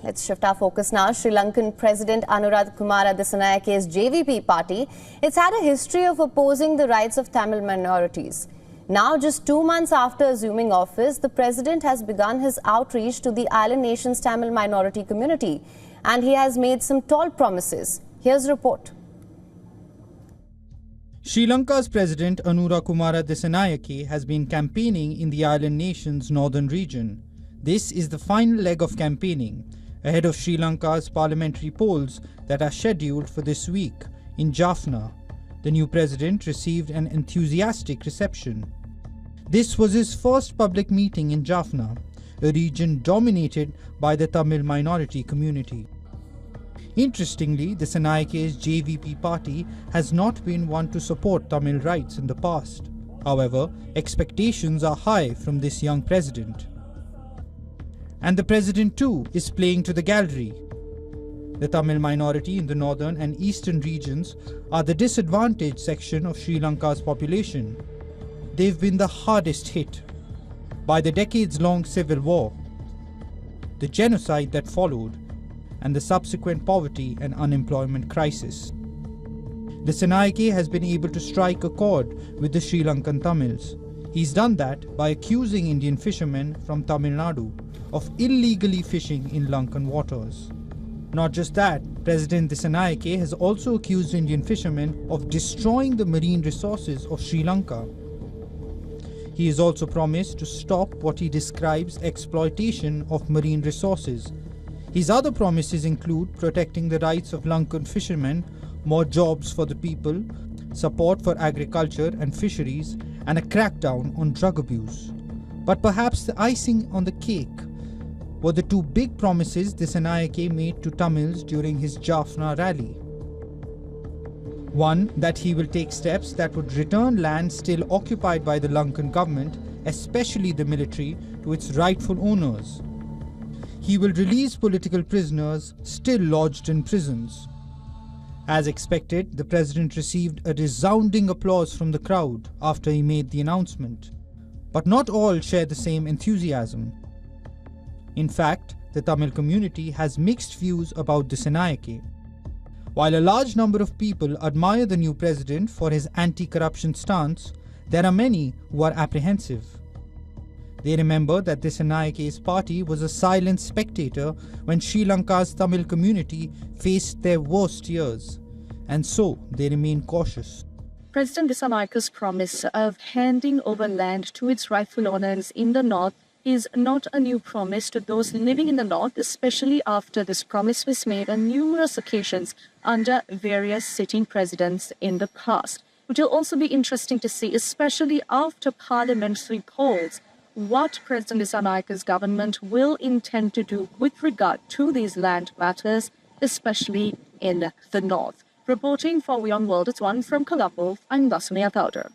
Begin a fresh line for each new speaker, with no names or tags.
Let's shift our focus now. Sri Lankan President Anura Kumara Dissanayake's JVP party, it's had a history of opposing the rights of Tamil minorities. Now, just 2 months after assuming office, the president has begun his outreach to the island nation's Tamil minority community, and he has made some tall promises. Here's a report.
Sri Lanka's President Anura Kumara Dissanayake has been campaigning in the island nation's northern region. This is the final leg of campaigning, ahead of Sri Lanka's parliamentary polls that are scheduled for this week in Jaffna. The new president received an enthusiastic reception. This was his first public meeting in Jaffna, a region dominated by the Tamil minority community. Interestingly, Dissanayake's JVP party has not been one to support Tamil rights in the past. However, expectations are high from this young president. And the president too is playing to the gallery. The Tamil minority in the northern and eastern regions are the disadvantaged section of Sri Lanka's population. They've been the hardest hit by the decades-long civil war, the genocide that followed, and the subsequent poverty and unemployment crisis. Dissanayake has been able to strike a chord with the Sri Lankan Tamils. He's done that by accusing Indian fishermen from Tamil Nadu of illegally fishing in Lankan waters. Not just that, President Dissanayake has also accused Indian fishermen of destroying the marine resources of Sri Lanka. He has also promised to stop what he describes as exploitation of marine resources. His other promises include protecting the rights of Lankan fishermen, more jobs for the people, support for agriculture and fisheries, and a crackdown on drug abuse. But perhaps the icing on the cake were the two big promises Dissanayake made to Tamils during his Jaffna rally. One, that he will take steps that would return land still occupied by the Lankan government, especially the military, to its rightful owners. He will release political prisoners still lodged in prisons. As expected, the president received a resounding applause from the crowd after he made the announcement. But not all share the same enthusiasm. In fact, the Tamil community has mixed views about Dissanayake. While a large number of people admire the new president for his anti-corruption stance, there are many who are apprehensive. They remember that Dissanayake's party was a silent spectator when Sri Lanka's Tamil community faced their worst years, and so they remain cautious.
President Dissanayake's promise of handing over land to its rightful owners in the north is not a new promise to those living in the north, especially after this promise was made on numerous occasions under various sitting presidents in the past. It will also be interesting to see, especially after parliamentary polls, what President Dissanayaka's government will intend to do with regard to these land matters, especially in the north. Reporting for WION World, it's one from Colombo, I'm Dissanayake.